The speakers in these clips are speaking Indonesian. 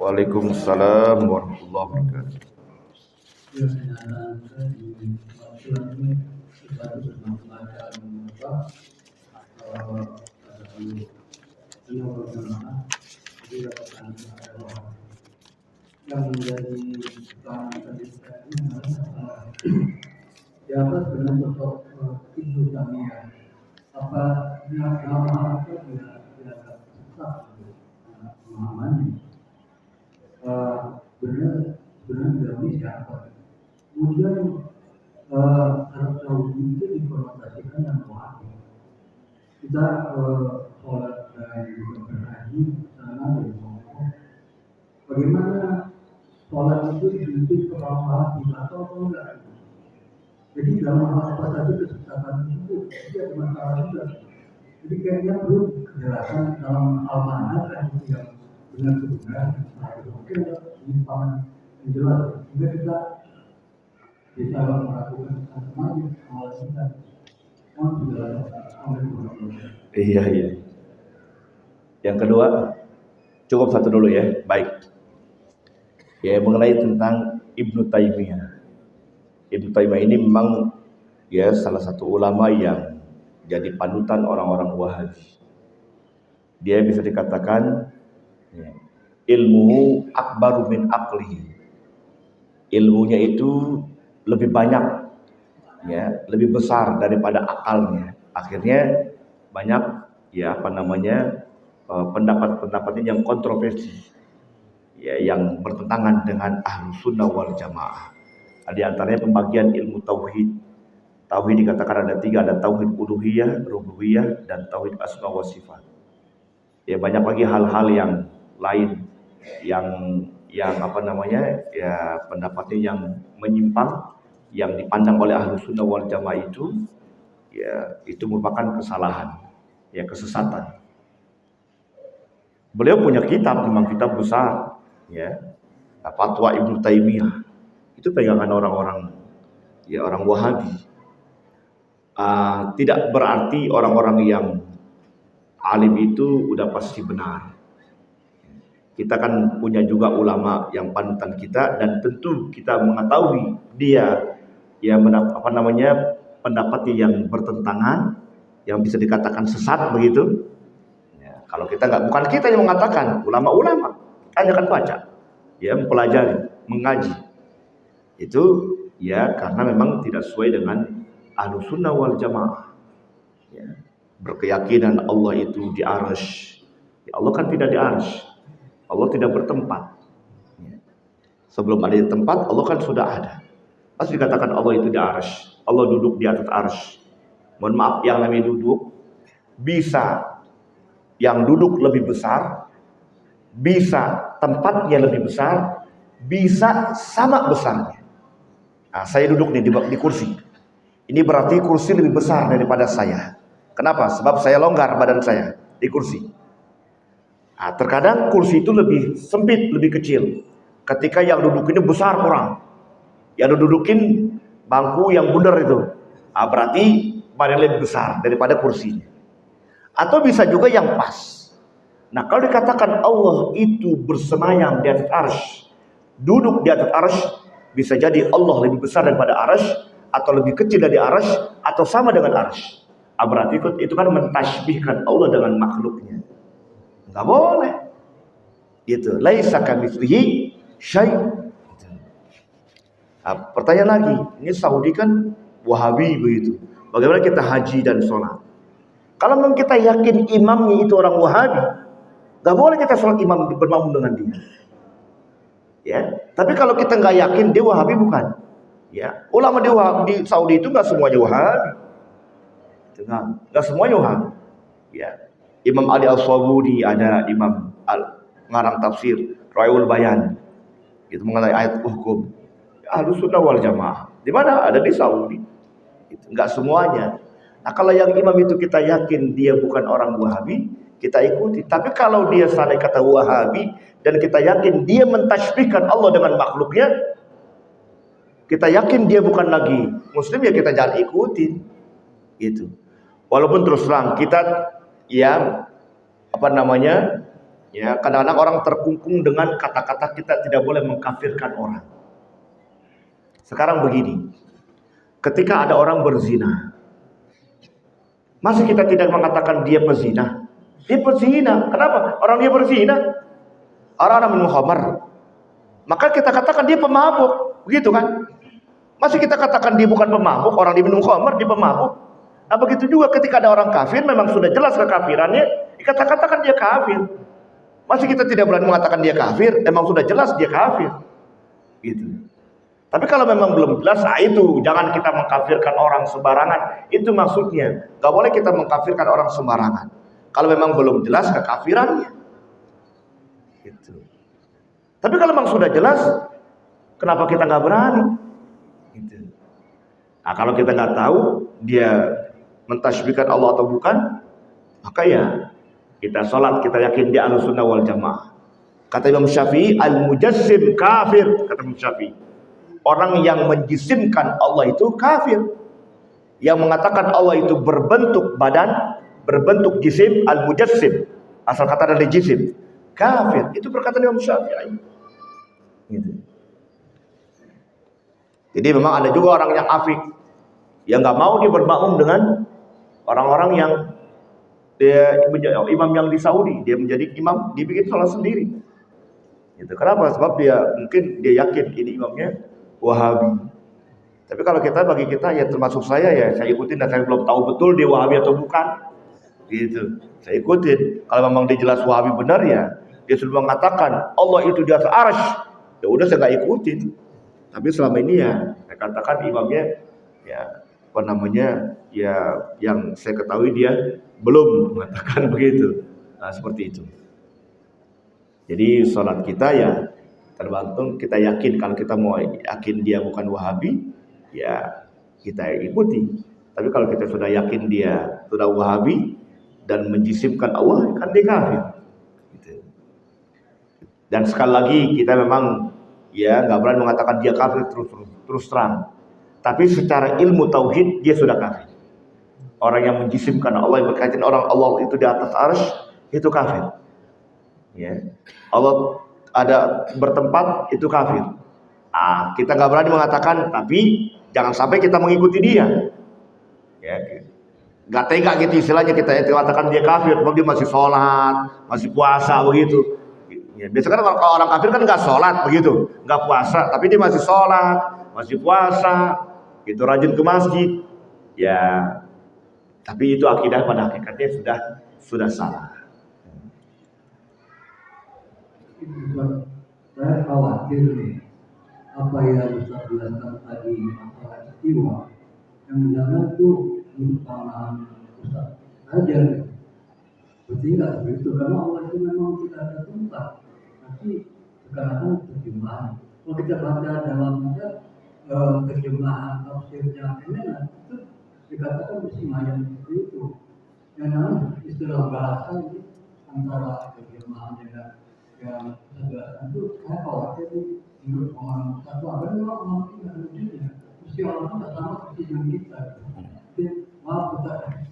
Waalaikumsalam warahmatullahi wabarakatuh. Yang menjadi pertanyaan di atas dengan bentuk Ibu Tamia, apa yang nama itu tidak susah memahami. Benar tidak bisa. Kemudian Arab Saudi itu dikonotasikan dengan wahid. Kita sholat dan juga berhaji sana dari Hongkong. Bagaimana sholat itu dipimpin ke bawah atau enggak? Jadi dalam hal apa saja kesesatan itu tidak ada masalah juga. Jadi kayaknya perlu kejelasan dalam hal mana kan yang benar-benar mungkin penyimpangan yang jelas sehingga kita bisa melakukan sesuatu hal kita. Iya. Yang kedua, cukup satu dulu ya. Baik. Ya, mengenai tentang Ibnu Taimiyah. Ibnu Taimiyah ini memang ya salah satu ulama yang jadi panutan orang-orang Wahabi. Dia bisa dikatakan ya, ilmuhu akbaru min aqlihi. Ilmunya itu lebih banyak ya, lebih besar daripada akalnya. Akhirnya banyak ya pendapat-pendapatnya yang kontroversi ya, yang bertentangan dengan Ahlus Sunnah wal Jamaah. Di antaranya pembagian ilmu tauhid. Tauhid dikatakan ada 3, ada tauhid uluhiyah, rububiyah, dan tauhid asma wa sifat. Ya banyak lagi hal-hal yang lain yang ya pendapatnya yang menyimpang, yang dipandang oleh Ahlus Sunnah wal Jamaah itu ya itu merupakan kesalahan, ya kesesatan. Beliau punya kitab, memang kitab besar, ya Fatwa Ibnu Taimiyah. Itu pegangan orang-orang ya orang Wahabi. Tidak berarti orang-orang yang alim itu udah pasti benar. Kita kan punya juga ulama yang panutan kita, dan tentu kita mengetahui dia ya pendapat yang bertentangan, yang bisa dikatakan sesat begitu. Ya, kalau kita bukan kita yang mengatakan, ulama-ulama, hanya kan baca, ya mempelajari, mengaji. Itu ya karena memang tidak sesuai dengan Ahlus Sunnah wal Jamaah. Ya, berkeyakinan Allah itu di arsy. Ya, Allah kan tidak di arsy. Allah tidak bertempat. Ya. Sebelum ada di tempat, Allah kan sudah ada. Pasti dikatakan Allah itu di arsy. Allah duduk di atas arsy. Mohon maaf, yang namanya duduk bisa yang duduk lebih besar, bisa tempatnya lebih besar, bisa sama besarnya. Nah, saya duduk nih di kursi. Ini berarti kursi lebih besar daripada saya. Kenapa? Sebab saya longgar badan saya di kursi. Nah, terkadang kursi itu lebih sempit, lebih kecil. Ketika yang duduk ini besar kurang. Yang dudukin bangku yang bundar itu. Nah, berarti badan lebih besar daripada kursinya. Atau bisa juga yang pas. Nah, kalau dikatakan Allah itu bersemayam di atas arsy, duduk di atas arsy, bisa jadi Allah lebih besar daripada arsy, atau lebih kecil dari arsy, atau sama dengan arsy. Berarti itu kan mentasbihkan Allah dengan makhluknya. Nggak boleh. Gitu. Laisa kamitslihi syai'. Pertanyaan lagi, ini Saudi kan Wahabi begitu. Bagaimana kita haji dan sholat? Kalau memang kita yakin imamnya itu orang Wahabi, nggak boleh kita sholat imam bermakmum dengan dia. Ya, tapi kalau kita nggak yakin dia Wahabi, bukan. Ya, ulama di Saudi itu nggak semuanya Wahabi. Nggak semuanya Wahabi. Ya, Imam Ali Al-Sabuni, ada Imam ngarang tafsir Rayul Bayan, itu mengenai ayat hukum. Ahlus Sunnah wal Jamaah. Di mana? Ada di Saudi. Itu nggak semuanya. Nah, kalau yang imam itu kita yakin dia bukan orang Wahabi, kita ikuti. Tapi kalau dia salah kata Wahabi dan kita yakin dia mentasbihkan Allah dengan makhluknya, kita yakin dia bukan lagi Muslim, ya kita jangan ikutin. Gitu. Walaupun terus terang kita ya Ya, kadang-kadang orang terkungkung dengan kata-kata kita tidak boleh mengkafirkan orang. Sekarang begini, ketika ada orang berzina, masih kita tidak mengatakan dia pezina? Dia pezina. Kenapa? Orang dia berzina. Orang minum khamar. Maka kita katakan dia pemabuk, begitu kan? Masih kita katakan dia bukan pemabuk, orang dia minum khamar, dia pemabuk. Nah, begitu juga ketika ada orang kafir, memang sudah jelas kekafirannya, kita katakan dia kafir. Masih kita tidak berani mengatakan dia kafir, memang sudah jelas dia kafir. Gitu. Tapi kalau memang belum jelas, nah itu jangan kita mengkafirkan orang sembarangan. Itu maksudnya. Gak boleh kita mengkafirkan orang sembarangan. Kalau memang belum jelas kekafirannya. Gitu. Tapi kalau memang sudah jelas, kenapa kita nggak berani? Gitu. Nah, kalau kita nggak tahu dia mentasbihkan Allah atau bukan, maka ya kita sholat, kita yakin dia Ahlussunnah wal Jamaah. Kata Imam Syafi'i, al-mujassim kafir. Kata Imam Syafi'i, orang yang menjisimkan Allah itu kafir. Yang mengatakan Allah itu berbentuk badan, berbentuk jisim, al-mujassim, asal kata dari jisim, kafir. Itu perkataan Imam Syafi'i. Gitu. Jadi memang ada juga orang yang afik, yang nggak mau dia bermakmum dengan orang-orang yang dia imam yang di Saudi, dia menjadi imam, dia bikin sholat sendiri. Gitu. Kenapa? Sebab dia mungkin dia yakin ini imamnya Wahabi. Tapi kalau bagi kita ya termasuk saya ya, saya ikutin dan saya belum tahu betul dia Wahabi atau bukan. Gitu. Saya ikutin. Kalau memang dia jelas Wahabi benar ya, dia sudah mengatakan Allah itu di atas arsy. Ya udah saya nggak ikutin. Tapi selama ini ya saya katakan imamnya ya apa namanya ya yang saya ketahui dia belum mengatakan begitu. Nah, seperti itu. Jadi sholat kita ya tergantung kita yakin. Kalau kita mau yakin dia bukan Wahabi, ya kita ikuti. Tapi kalau kita sudah yakin dia sudah Wahabi dan menjisimkan Allah, kan dia kafir. Gitu. Dan sekali lagi kita memang ya nggak berani mengatakan dia kafir terus terang. Tapi secara ilmu tauhid dia sudah kafir. Orang yang menjisimkan Allah, yang berkaitan orang Allah itu di atas arsy, itu kafir. Ya. Allah ada bertempat, itu kafir. Kita nggak berani mengatakan, tapi jangan sampai kita mengikuti dia. Ya. Nggak tega gitu istilahnya kita mengatakan dia kafir, sebab dia masih sholat, masih puasa begitu. Ya, biasanya kan kalau orang kafir kan nggak sholat begitu, nggak puasa, tapi dia masih sholat, masih puasa, itu rajin ke masjid. Ya. Tapi itu akidah pada hakikatnya sudah salah. Saya khawatir nih, apa yang Ustaz jelaskan tadi masalah istiwa, yang mendalam itu untuk pemahaman Ustaz aja. Berarti nggak begitu, karena Allah itu memang tidak ada tempat. Tapi sekarang terjemahan. Kalau kita baca dalam terjemahan tafsirnya Emelan, itu dikatakan bersemayam seperti itu. Yang namanya istilah bahasa itu antara terjemahan dengan yang sebelah itu, saya khawatir menurut orang satu apa memang orang tidak lucunya. Mesti orang tidak sama seperti dengan kita. Jadi maaf kita dari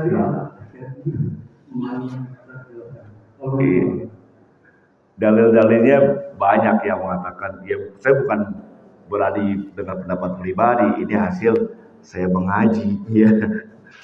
anak dalil-dalilnya banyak yang mengatakan ya, saya bukan berani dengan pendapat pribadi, ini hasil saya mengaji ya.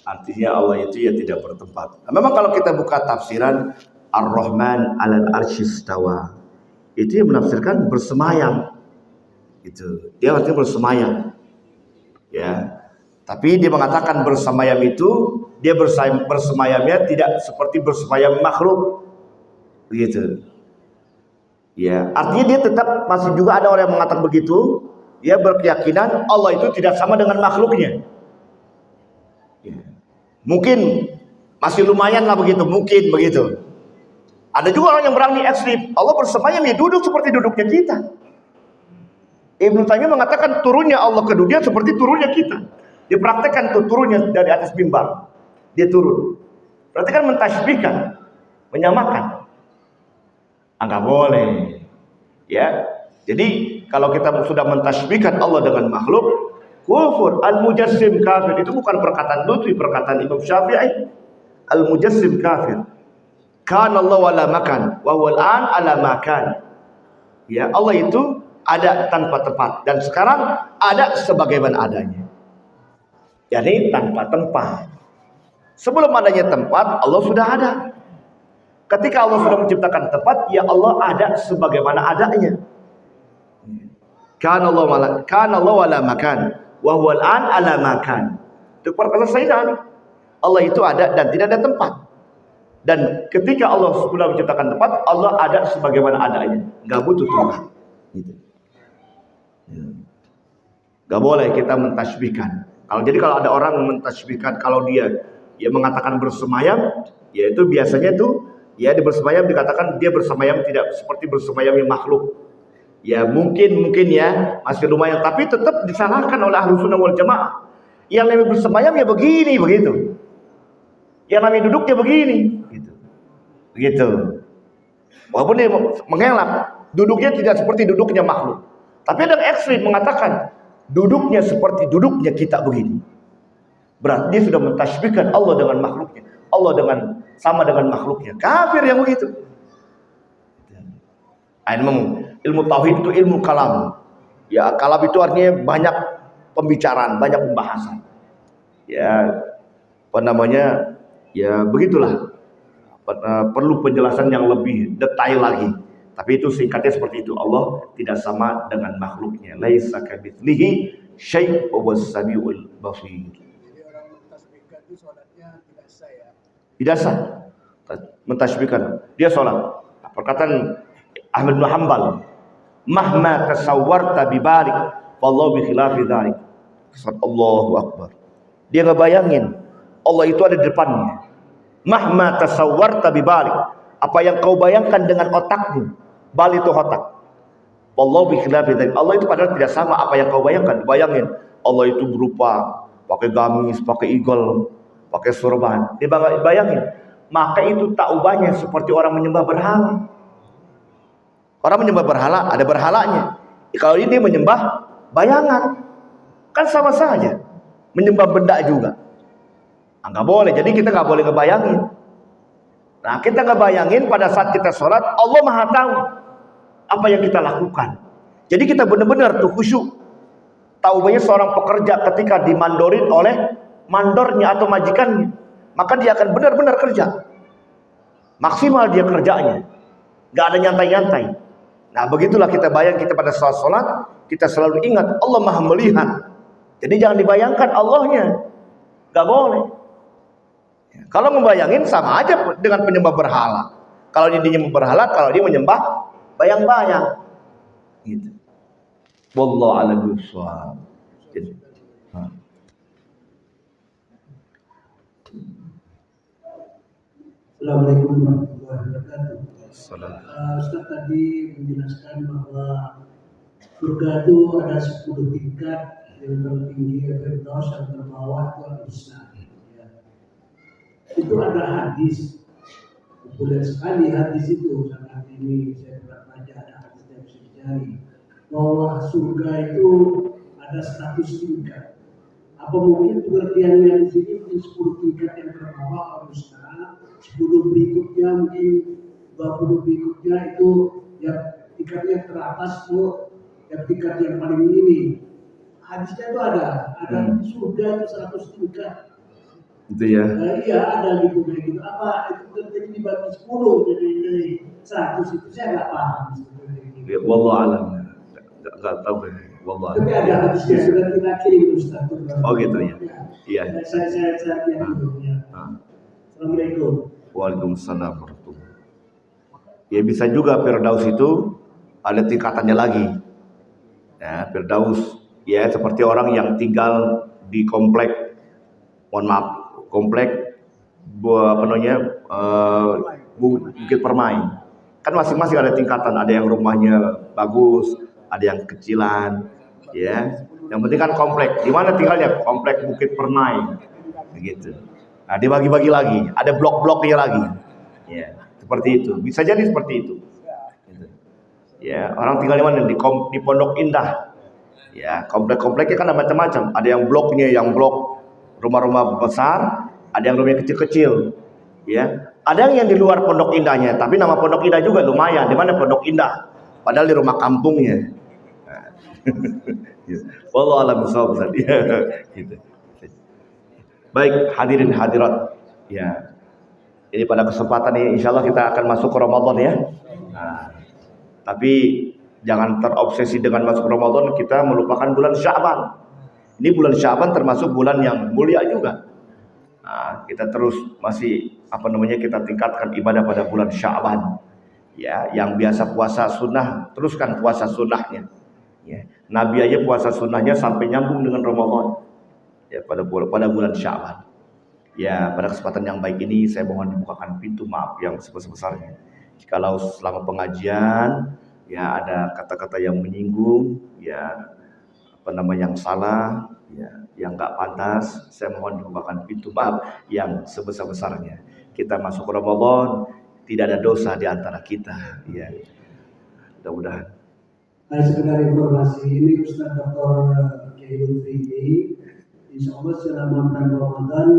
Artinya Allah itu ya tidak bertempat. Nah, memang kalau kita buka tafsiran Ar-Rahman 'alal arsy istawa, itu yang menafsirkan bersemayam. Itu dia artinya bersemayam. Ya. Tapi dia mengatakan bersemayam itu dia bersemayamnya tidak seperti bersemayam makhluk. Begitu. Ya, artinya dia tetap masih juga ada orang yang mengatakan begitu, dia berkeyakinan Allah itu tidak sama dengan makhluknya. Ya. Mungkin masih lumayan lah begitu, mungkin begitu. Ada juga orang yang berani ekstrim, Allah bersemayam ya duduk seperti duduknya kita. Ibnu Taimiyah mengatakan turunnya Allah ke dunia seperti turunnya kita. Dia praktekkan tuh turunnya dari atas mimbar. Dia turun. Berarti kan mentasbihkan, menyamakan. Enggak boleh. Ya. Jadi kalau kita sudah mentasbihkan Allah dengan makhluk, kufur. Al-mujassim kafir. Itu bukan perkataan Lutfi, perkataan Imam Syafi'i. Al-mujassim kafir. Kana Allah wala makan wa huwal an ala makan. Ya, Allah itu ada tanpa tempat dan sekarang ada sebagaimana adanya. Jadi tanpa tempat. Sebelum adanya tempat, Allah sudah ada. Ketika Allah sudah menciptakan tempat, ya Allah ada sebagaimana adanya. Kana Allah wala makan wa huwal an ala makan. Itu perselesaian. Allah itu ada dan tidak ada tempat. Dan ketika Allah sudah menciptakan tempat, Allah ada sebagaimana adanya, nggak butuh tempat. Gitu. Nggak boleh kita mentasbihkan. Kalau ada orang mentasbihkan, kalau dia mengatakan bersemayam, ya itu biasanya tuh ya di bersemayam dikatakan dia bersemayam tidak seperti bersemayamnya makhluk. Ya mungkin ya masih lumayan, tapi tetap disalahkan oleh Ahlus Sunnah wal Jamaah. Yang namanya bersemayam ya begini begitu. Yang namanya duduk ya begini, begitu. Walaupun dia mengelak, duduknya tidak seperti duduknya makhluk. Tapi ada yang ekstrim mengatakan duduknya seperti duduknya kita begini. Berarti dia sudah mentasbihkan Allah dengan makhluknya, Allah sama dengan makhluknya. Kafir yang begitu. Ilmu tauhid itu ilmu kalam. Ya, kalam itu artinya banyak pembicaraan, banyak pembahasan. Ya, apa namanya? Ya begitulah, perlu penjelasan yang lebih detail lagi. Tapi itu singkatnya seperti itu. Allah tidak sama dengan makhluknya. Laisa kamitslihi syai' wa huwas samiul basir. Jadi orang mentasbihkan itu sholatnya tidak sah ya? Tidak sah. Mentasbihkan dia sholat. Perkataan Ahmad bin Hanbal, mahma tasawwarta bibalik wallahu bi khilafi dzalik. Allahu akbar. Dia ngebayangin Allah itu ada di depannya. Mahma tasawwarta bibalik, apa yang kau bayangkan dengan otakmu, bal itu otak. Wallahu bi khilafi dzalik. Allah itu padahal tidak sama apa yang kau bayangkan. Bayangin Allah itu berupa pakai gamis, pakai eagle, pakai sorban. Dibayangin. Maka itu tak ubahnya seperti orang menyembah berhala. Orang menyembah berhala ada berhalanya. Kalau ini menyembah bayangan, kan sama saja. Menyembah benda juga. Nggak boleh, jadi kita nggak boleh ngebayangin. Nah, kita ngebayangin pada saat kita sholat, Allah Maha tahu apa yang kita lakukan. Jadi kita benar-benar tuh khusyuk. Tahu banyak seorang pekerja ketika dimandorin oleh mandornya atau majikannya, maka dia akan benar-benar kerja. Maksimal dia kerjanya, nggak ada nyantai-nyantai. Nah, begitulah kita bayang kita pada saat sholat, kita selalu ingat Allah Maha melihat. Jadi jangan dibayangkan Allahnya, nggak boleh. Kalau membayangin sama aja dengan penyembah berhala. Kalau dia menyembah berhala, kalau dia menyembah bayang-bayang. Gitu. Wallahu a'lam bishawab. Assalamualaikum warahmatullahi wabarakatuh. Ustaz tadi menjelaskan bahwa surga itu ada 10 tingkat, yang tertinggi Firdaus, yang terbawah itu Al-Husna. Itu ada hadis, populer sekali hadis itu. Saat ini saya pernah baca, ada hadis yang bisa dicari, bahwa surga itu ada 100 tingkat. Apa mungkin pengertiannya di sini mungkin 10 tingkat yang terbawah Al-Husna, 10 berikutnya mungkin 20 berikutnya itu yang tingkatnya teratas itu yang tingkat yang paling ini. Hadisnya itu ada surga itu 100 tingkat. Itu ya. Iya ada gitu kayak gitu. Apa itu terjadi dibagi 10 jadi 100 itu saya nggak paham. Ya, wallahu a'lam. Nggak tahu deh. Wallahu a'lam. Tapi ada hadisnya sudah kita kirim Ustaz. Oh gitu ya. Iya. Saya lihat dulu ya. Assalamualaikum. Waalaikumsalam warahmatullahi. Ya bisa juga Firdaus itu ada tingkatannya lagi. Ya, Firdaus ya seperti orang yang tinggal di komplek, komplek Bukit Permai. Kan masing-masing ada tingkatan, ada yang rumahnya bagus, ada yang kecilan, ya. Yang penting kan komplek. Di mana tinggalnya? Komplek Bukit Permai. Begitu. Nah, dibagi-bagi lagi, ada blok-bloknya lagi. Ya, seperti itu. Bisa jadi seperti itu. Gitu. Ya, orang tinggal di mana? Di Pondok Indah. Ya, komplek-kompleknya kan ada macam-macam. Ada yang bloknya, yang blok rumah-rumah besar, ada yang rumahnya kecil-kecil. Ya, ada yang di luar Pondok Indahnya, tapi nama Pondok Indah juga lumayan. Di mana Pondok Indah? Padahal di rumah kampungnya. Wallahu a'lam bishawab. Gitu. Baik, hadirin hadirat. Ya. Ini pada kesempatan ini insya Allah kita akan masuk ke Ramadan ya. Nah, tapi jangan terobsesi dengan masuk Ramadan kita melupakan bulan Sya'ban. Ini bulan Sya'ban termasuk bulan yang mulia juga. Nah, kita terus masih kita tingkatkan ibadah pada bulan Sya'ban. Ya, yang biasa puasa sunnah teruskan puasa sunnahnya. Ya, Nabi aja puasa sunnahnya sampai nyambung dengan Ramadan. Ya, pada bulan Sya'ban. Ya, pada kesempatan yang baik ini saya mohon dibukakan pintu maaf yang sebesar-besarnya. Jikalau selama pengajian ya ada kata-kata yang menyinggung, ya yang salah, ya yang enggak pantas, saya mohon dibukakan pintu maaf yang sebesar-besarnya. Kita masuk Ramadan, tidak ada dosa di antara kita, ya. Mudah-mudahan. Sekedar informasi ini Ustaz Dr. Kiai Lutfi, insya Allah selama bulan Ramadan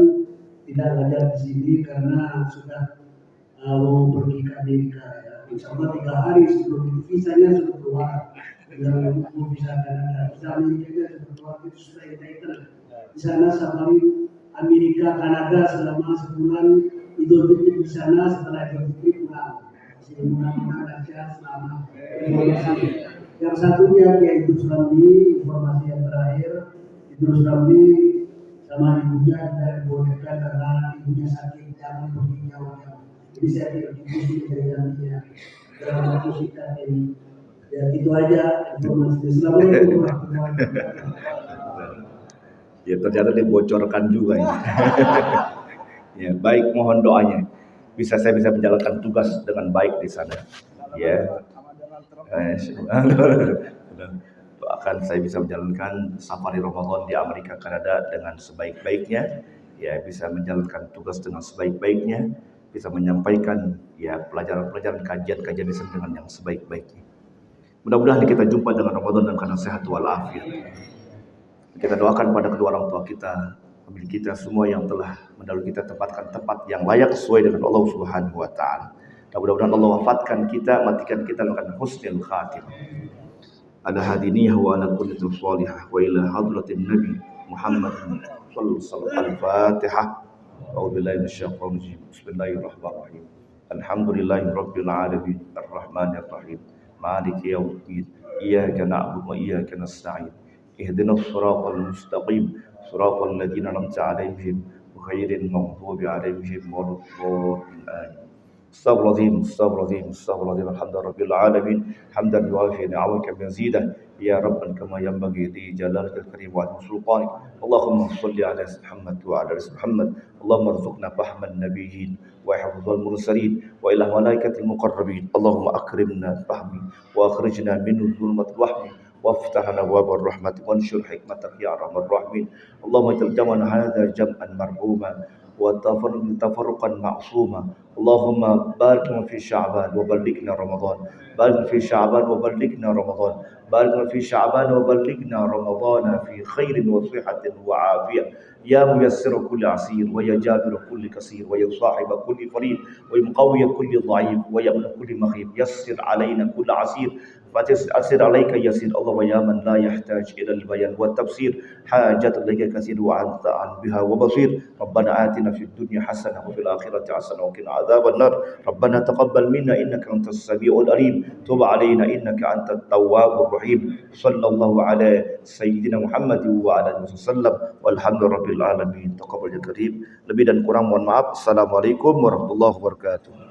tidak ngajar di sini karena sudah mau pergi ke Amerika ya. Insya Allah 3 hari sebelum itu visanya sudah keluar, tinggal mau visa Kanada, visa Amerika sudah keluar, itu sudah entitled di sana safari Amerika Kanada selama sebulan, Idul Fitri di sana, setelah Idul Fitri pulang. Mudah-mudahan lancar selama informasi. Yang satunya yaitu Surambi, informasi yang terakhir itu Surambi sama ibunya tidak dibolehkan karena ibunya sakit, jangan pergi jauh-jauh. Jadi saya tidak diskusi dari nantinya dalam waktu singkat ini. Ya itu aja informasi. Assalamualaikum warahmatullahi wabarakatuh. Ya ternyata dibocorkan juga ya. Ya baik, mohon doanya saya bisa menjalankan tugas dengan baik di sana. Ya. Doakan saya bisa menjalankan safari Ramadan di Amerika Kanada dengan sebaik-baiknya, ya bisa menjalankan tugas dengan sebaik-baiknya, bisa menyampaikan ya pelajaran-pelajaran kajian-kajian di sana dengan yang sebaik-baiknya. Mudah-mudahan kita jumpa dengan Ramadan dalam keadaan sehat walafiat. Kita doakan pada kedua orang tua kita, pemilik kita semua yang telah mendahului kita, tempatkan tempat yang layak sesuai dengan Allah Subhanahu wa taala. Mudah-mudahan Allah wafatkan kita, matikan kita dengan husnul khatimah. Ala hadiniyah wa ala kulli salihah wa ila hadratin nabi Muhammad sallallahu alaihi Al-Fatihah. A'udzu billahi minasyaitonir rajim. Bismillahirrahmanirrahim. Alhamdulillahi rabbil alamin arrahmanir rahim maliki yaumiddin iyyaka na'budu wa iyyaka nasta'in ihdinas siratal mustaqim siratal ladzina an'amta 'alaihim ghairil maghdubi 'alaihim waladdallin. Astaghfirullahaladzim. Alhamdulillahirabbil alamin hamdan yuwafi ni'amaka mazidah ya rabban kama yanbaghi li jalalika al-karim wa sultanik. Allahumma shalli ala Muhammad wa ala Muhammad. Allahumma arzuqna fahman nabiyyin wa hifdzal mursalin wa ila malaikatil muqarrabin. Allahumma akrimna fahmi wa akhrijna min dhulumatil wahmi وافتح أبواب الرحمة وانشر حكمتك يا أرحم الراحمين. اللهم اجعل جمعنا هذا جمعا مرحوما وتفرقا معصوما. اللهم بارك في شعبان وبلغنا رمضان. بارك في شعبان وبلغنا رمضان. بارك في شعبان وبلغنا رمضان في خير وصحة وعافية. يا ميسر كل عسير ويا جابر كل كسير ويا صاحب كل فريد ويا كل ضعيف ويا ابن كل مخيب. يسر علينا كل عسير فأسر عليك يسير. اللهم يا من لا يحتاج إلى البيان والتفسير حاجة لك كثير وأنت عن بها وبصير. ربنا آتنا في الدنيا حسنة وفي الآخرة حسنة وقنا عذاب النار. ربنا تقبل منا إنك أنت السميع العليم. تب علينا إنك أنت التواب الرحيم. صلى الله على سيدنا محمد وعلى آله وسلم والحمد لله رب العالمين. Taqabbal ya karim. Lebih dan kurang mohon maaf. Assalamualaikum warahmatullahi wabarakatuh.